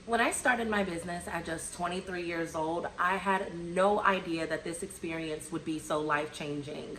When I started my business at just 23 years old, I had no idea that this experience would be so life-changing.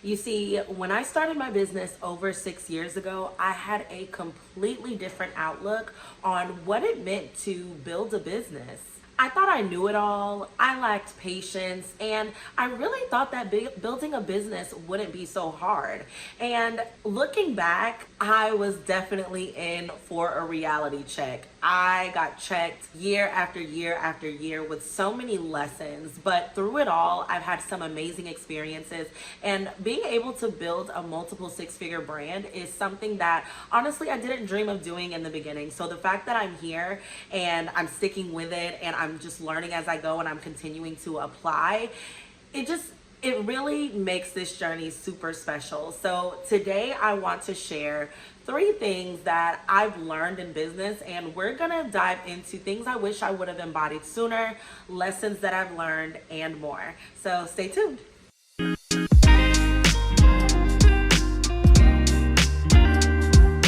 You see, when I started my business over 6 years ago, I had a completely different outlook on what it meant to build a business. I thought I knew it all. I lacked patience, and I really thought that building a business wouldn't be so hard. And looking back, I was definitely in for a reality check. I got checked year after year after year with so many lessons, but through it all, I've had some amazing experiences. And being able to build a multiple six-figure brand is something that honestly I didn't dream of doing in the beginning. So the fact that I'm here and I'm sticking with it and I'm just learning as I go and I'm continuing to apply, it really makes this journey super special. So today I want to share 3 things that I've learned in business, and we're gonna dive into things I wish I would have embodied sooner, lessons that I've learned, and more. So stay tuned.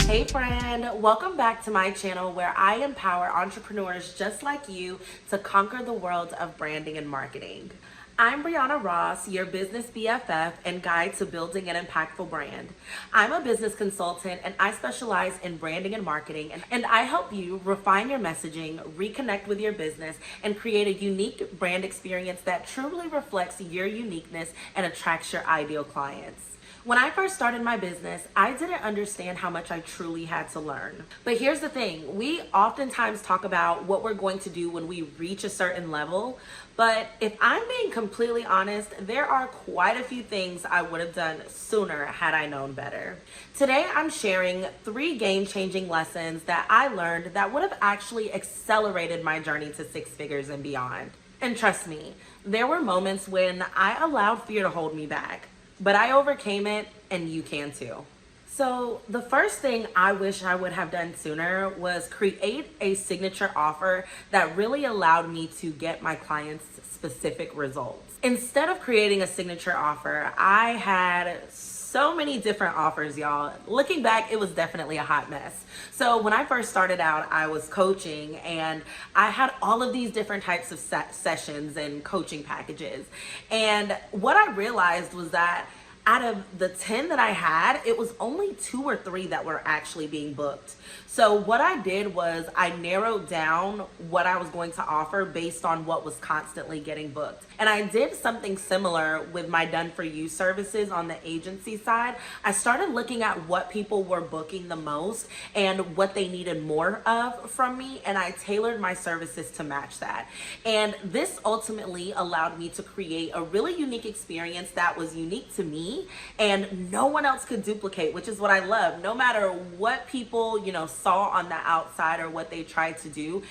Hey friend, welcome back to my channel where I empower entrepreneurs just like you to conquer the world of branding and marketing. I'm Brianna Ross, your business BFF and guide to building an impactful brand. I'm a business consultant and I specialize in branding and marketing, and I help you refine your messaging, reconnect with your business, and create a unique brand experience that truly reflects your uniqueness and attracts your ideal clients. When I first started my business, I didn't understand how much I truly had to learn. But here's the thing, we oftentimes talk about what we're going to do when we reach a certain level, but if I'm being completely honest, there are quite a few things I would have done sooner had I known better. Today, I'm sharing 3 game-changing lessons that I learned that would have actually accelerated my journey to 6 figures and beyond. And trust me, there were moments when I allowed fear to hold me back. But I overcame it, and you can too. So the first thing I wish I would have done sooner was create a signature offer that really allowed me to get my clients specific results. Instead of creating a signature offer, I had so many different offers, y'all. Looking back, it was definitely a hot mess. So when I first started out, I was coaching and I had all of these different types of sessions and coaching packages. And what I realized was that out of the 10 that I had, it was only 2 or 3 that were actually being booked. So what I did was I narrowed down what I was going to offer based on what was constantly getting booked. And I did something similar with my done for you services on the agency side. I started looking at what people were booking the most and what they needed more of from me, and I tailored my services to match that. And this ultimately allowed me to create a really unique experience that was unique to me and no one else could duplicate, which is what I love. No matter what people, saw on the outside or what they tried to do,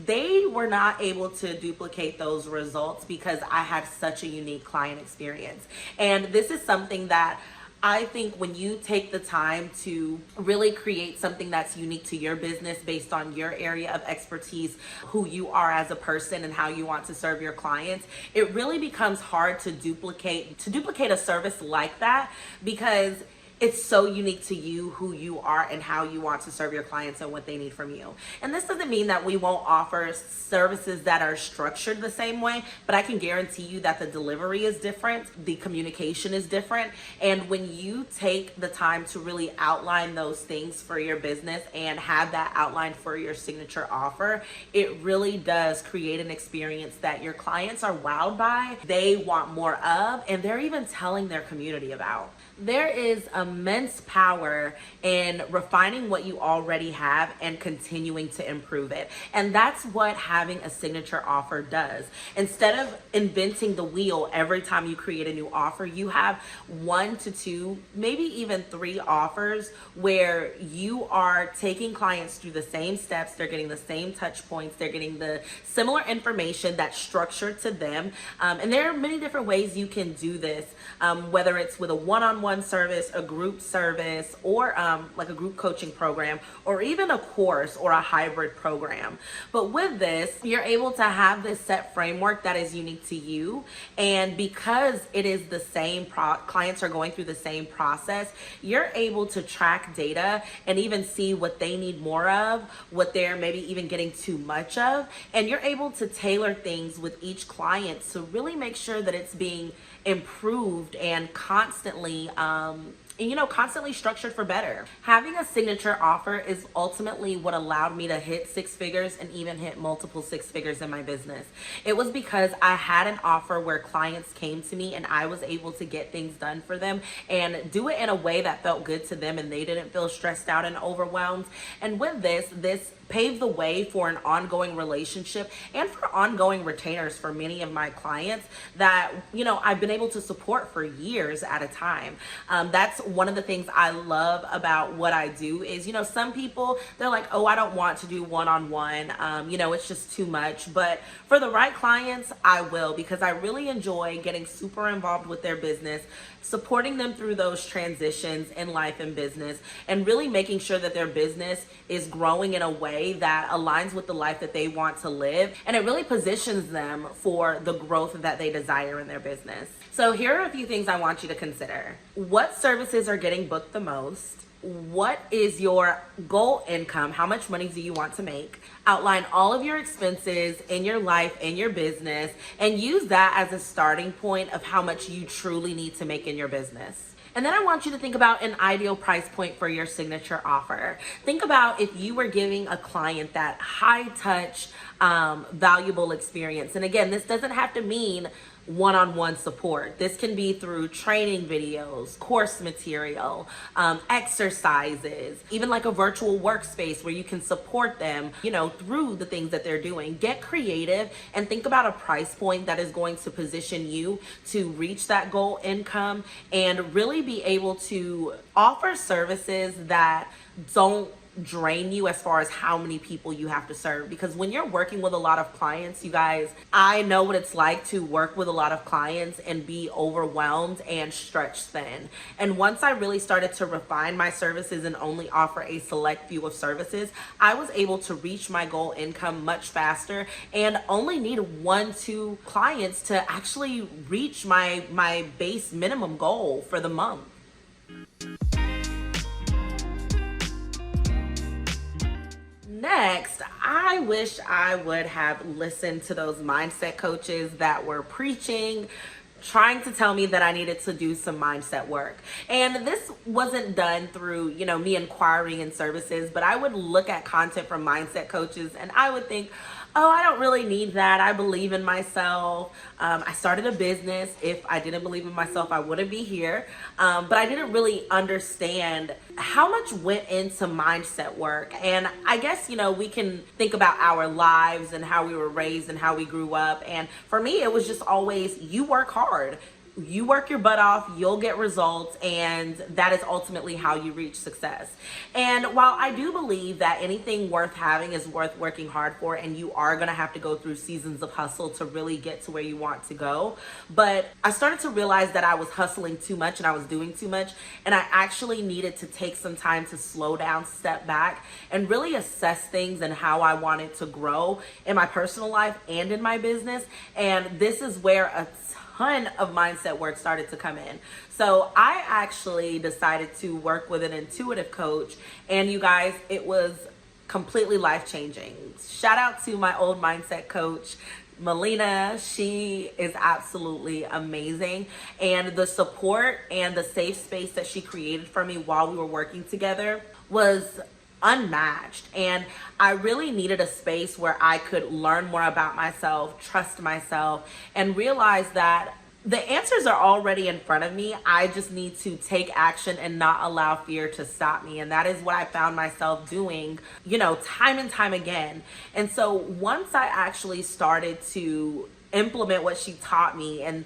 they were not able to duplicate those results because I had such a unique client experience. And this is something that I think when you take the time to really create something that's unique to your business based on your area of expertise, who you are as a person and how you want to serve your clients, it really becomes hard to duplicate a service like that because it's so unique to you, who you are, and how you want to serve your clients and what they need from you. And this doesn't mean that we won't offer services that are structured the same way, but I can guarantee you that the delivery is different, the communication is different, and when you take the time to really outline those things for your business and have that outlined for your signature offer, it really does create an experience that your clients are wowed by, they want more of, and they're even telling their community about. There is immense power in refining what you already have and continuing to improve it. And that's what having a signature offer does. Instead of inventing the wheel every time you create a new offer, you have 1 to 2, maybe even 3 offers where you are taking clients through the same steps, they're getting the same touch points, they're getting the similar information that's structured to them. And there are many different ways you can do this, whether it's with a one-on-one service, a group group service or like a group coaching program, or even a course or a hybrid program. But with this, you're able to have this set framework that is unique to you. And because it is the same clients are going through the same process, you're able to track data and even see what they need more of, what they're maybe even getting too much of. And you're able to tailor things with each client to really make sure that it's being improved and constantly constantly structured for better. Having a signature offer is ultimately what allowed me to hit six figures and even hit multiple six figures in my business. It was because I had an offer where clients came to me and I was able to get things done for them and do it in a way that felt good to them and they didn't feel stressed out and overwhelmed. And with this paved the way for an ongoing relationship and for ongoing retainers for many of my clients that, I've been able to support for years at a time. That's one of the things I love about what I do is, some people, they're like, oh, I don't want to do one-on-one. It's just too much. But for the right clients, I will, because I really enjoy getting super involved with their business, supporting them through those transitions in life and business, and really making sure that their business is growing in a way that aligns with the life that they want to live. And it really positions them for the growth that they desire in their business. So here are a few things I want you to consider. What services are getting booked the most? What is your goal income? How much money do you want to make? Outline all of your expenses in your life, in your business, and use that as a starting point of how much you truly need to make in your business. And then I want you to think about an ideal price point for your signature offer. Think about if you were giving a client that high touch, valuable experience. And again, this doesn't have to mean one-on-one support. This can be through training videos, course material, exercises, even like a virtual workspace where you can support them, through the things that they're doing. Get creative and think about a price point that is going to position you to reach that goal income and really be able to offer services that don't drain you as far as how many people you have to serve. Because when you're working with a lot of clients, you guys, I know what it's like to work with a lot of clients and be overwhelmed and stretched thin. And once I really started to refine my services and only offer a select few of services, I was able to reach my goal income much faster and only need 1-2 clients to actually reach my base minimum goal for the month. Next, I wish I would have listened to those mindset coaches that were preaching, trying to tell me that I needed to do some mindset work. And this wasn't done through, me inquiring in services, but I would look at content from mindset coaches and I would think, oh, I don't really need that. I believe in myself. I started a business. If I didn't believe in myself, I wouldn't be here. But I didn't really understand how much went into mindset work. And I guess, we can think about our lives and how we were raised and how we grew up. And for me, it was just always, you work hard. You work your butt off, you'll get results, and that is ultimately how you reach success. And while I do believe that anything worth having is worth working hard for, and you are going to have to go through seasons of hustle to really get to where you want to go, but I started to realize that I was hustling too much and I was doing too much, and I actually needed to take some time to slow down, step back, and really assess things and how I wanted to grow in my personal life and in my business. And this is where a ton of mindset work started to come in. So I actually decided to work with an intuitive coach, and you guys, it was completely life-changing. Shout out to my old mindset coach, Melina. She is absolutely amazing, and the support and the safe space that she created for me while we were working together was unmatched. And I really needed a space where I could learn more about myself, trust myself, and realize that the answers are already in front of me. I just need to take action and not allow fear to stop me. And that is what I found myself doing, time and time again. And so once I actually started to implement what she taught me and,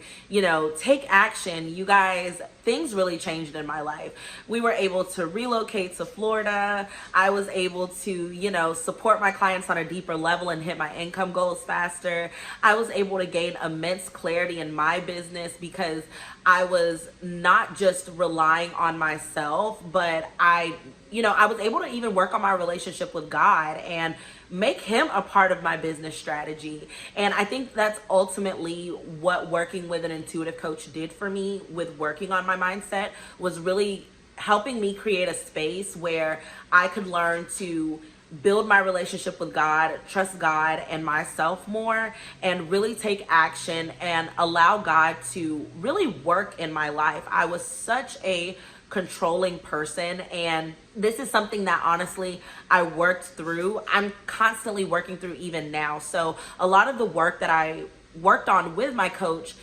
take action, you guys, things really changed in my life. We were able to relocate to Florida. I was able to, support my clients on a deeper level and hit my income goals faster. I was able to gain immense clarity in my business because I was not just relying on myself, but I was able to even work on my relationship with God and make him a part of my business strategy. And I think that's ultimately what working with an intuitive coach did for me with working on my mindset, was really helping me create a space where I could learn to build my relationship with God, trust God and myself more, and really take action and allow God to really work in my life. I was such a controlling person, and this is something that honestly I worked through. I'm constantly working through even now. So a lot of the work that I worked on with my coach,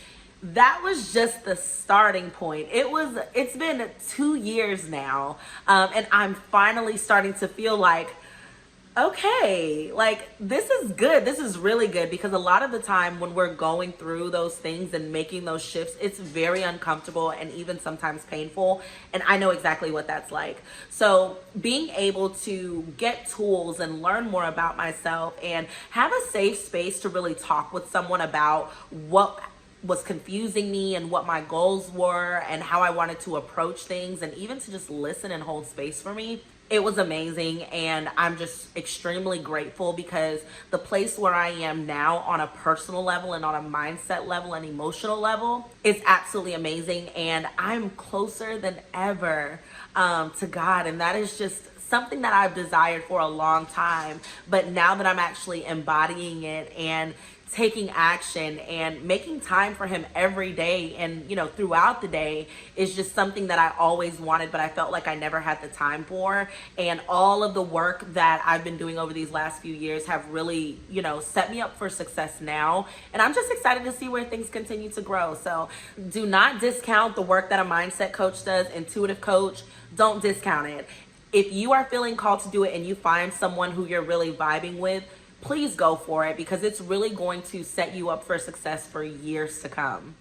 that was just the starting point. It's been 2 years now, and I'm finally starting to feel like, okay, like this is good. This is really good, because a lot of the time when we're going through those things and making those shifts, it's very uncomfortable and even sometimes painful. And I know exactly what that's like. So being able to get tools and learn more about myself and have a safe space to really talk with someone about what was confusing me and what my goals were and how I wanted to approach things, and even to just listen and hold space for me, it was amazing. And I'm just extremely grateful, because the place where I am now on a personal level and on a mindset level and emotional level is absolutely amazing. And I'm closer than ever to God. And that is just something that I've desired for a long time. But now that I'm actually embodying it and taking action and making time for him every day and, throughout the day, is just something that I always wanted, but I felt like I never had the time for. And all of the work that I've been doing over these last few years have really, set me up for success now. And I'm just excited to see where things continue to grow. So do not discount the work that a mindset coach does, intuitive coach. Don't discount it. If you are feeling called to do it and you find someone who you're really vibing with, please go for it, because it's really going to set you up for success for years to come.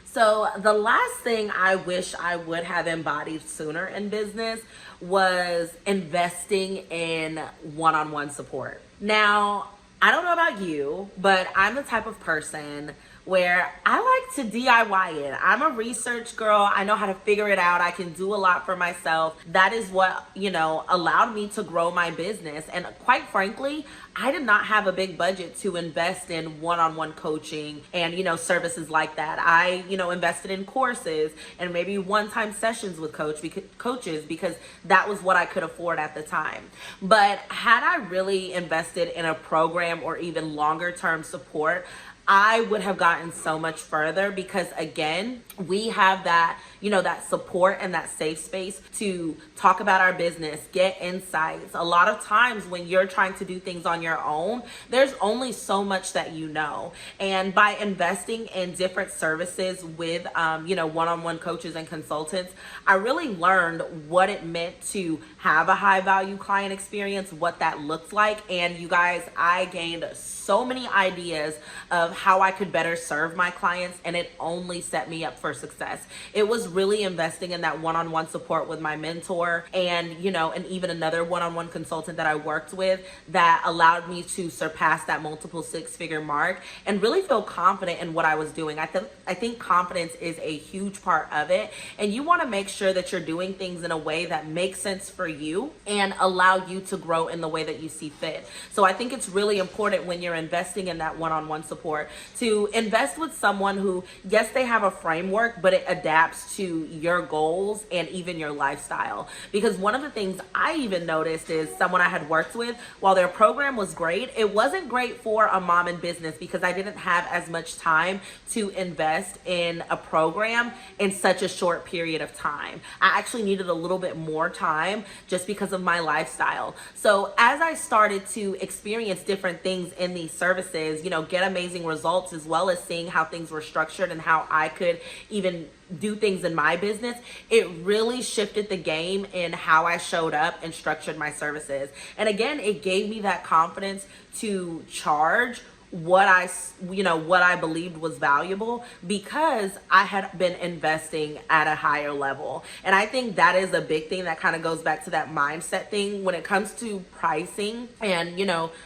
So the last thing I wish I would have embodied sooner in business was investing in one-on-one support. Now, I don't know about you, but I'm the type of person where I like to DIY it. I'm a research girl. I know how to figure it out. I can do a lot for myself. That is what, allowed me to grow my business. And quite frankly, I did not have a big budget to invest in one-on-one coaching and, services like that. I, invested in courses and maybe one-time sessions with coaches because that was what I could afford at the time. But had I really invested in a program or even longer term support, I would have gotten so much further, because again, we have that, that support and that safe space to talk about our business, get insights. A lot of times when you're trying to do things on your own, there's only so much that you know. And by investing in different services with, one-on-one coaches and consultants, I really learned what it meant to have a high value client experience, what that looked like. And you guys, I gained so many ideas of how I could better serve my clients, and it only set me up for success. It was really investing in that one-on-one support with my mentor and, and even another one-on-one consultant that I worked with that allowed me to surpass that multiple six-figure mark and really feel confident in what I was doing. I think confidence is a huge part of it, and you want to make sure that you're doing things in a way that makes sense for you and allow you to grow in the way that you see fit. So I think it's really important when you're investing in that one-on-one support to invest with someone who, yes, they have a framework, but it adapts to your goals and even your lifestyle. Because one of the things I even noticed is someone I had worked with, while their program was great, it wasn't great for a mom in business, because I didn't have as much time to invest in a program in such a short period of time. I actually needed a little bit more time just because of my lifestyle. So as I started to experience different things in these services, get amazing results, as well as seeing how things were structured and how I could even do things in my business, it really shifted the game in how I showed up and structured my services. And again, it gave me that confidence to charge what I believed was valuable, because I had been investing at a higher level. And I think that is a big thing that kind of goes back to that mindset thing when it comes to pricing and,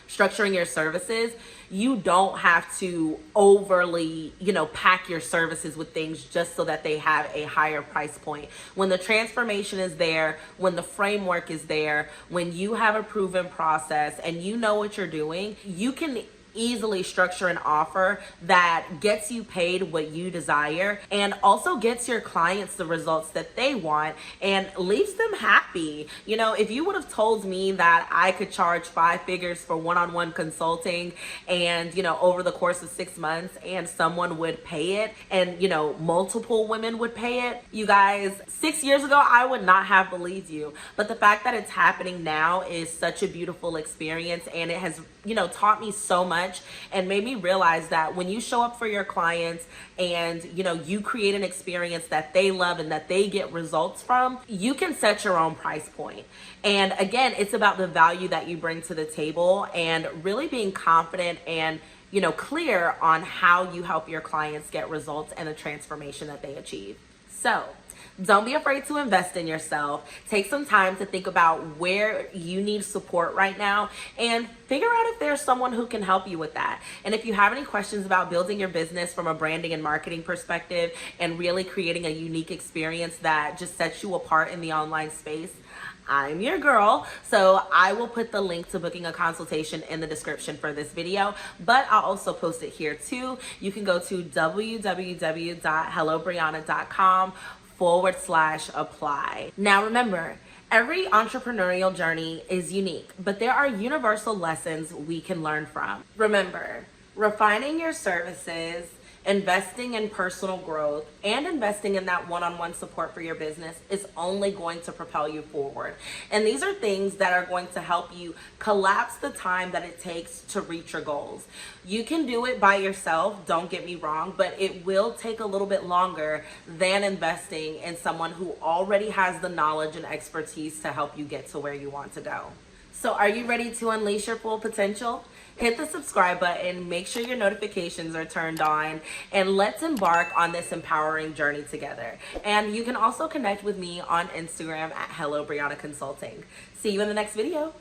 structuring your services. You don't have to overly, pack your services with things just so that they have a higher price point. When the transformation is there, when the framework is there, when you have a proven process and you know what you're doing, you can easily structure an offer that gets you paid what you desire and also gets your clients the results that they want and leaves them happy. If you would have told me that I could charge 5 figures for one-on-one consulting and, over the course of 6 months, and someone would pay it and, multiple women would pay it, you guys, 6 years ago, I would not have believed you. But the fact that it's happening now is such a beautiful experience, and it has, taught me so much and made me realize that when you show up for your clients and you create an experience that they love and that they get results from, you can set your own price point. And again, it's about the value that you bring to the table and really being confident and clear on how you help your clients get results and the transformation that they achieve. So don't be afraid to invest in yourself. Take some time to think about where you need support right now and figure out if there's someone who can help you with that. And if you have any questions about building your business from a branding and marketing perspective and really creating a unique experience that just sets you apart in the online space, I'm your girl. So I will put the link to booking a consultation in the description for this video, but I'll also post it here too. You can go to www.hellobrianna.com/apply. Now remember, every entrepreneurial journey is unique, but there are universal lessons we can learn from. Remember, refining your services, investing in personal growth, and investing in that one-on-one support for your business is only going to propel you forward. And these are things that are going to help you collapse the time that it takes to reach your goals. You can do it by yourself, don't get me wrong, but it will take a little bit longer than investing in someone who already has the knowledge and expertise to help you get to where you want to go. So are you ready to unleash your full potential? Hit the subscribe button, make sure your notifications are turned on, and let's embark on this empowering journey together. And you can also connect with me on Instagram at Hello Brianna Consulting. See you in the next video.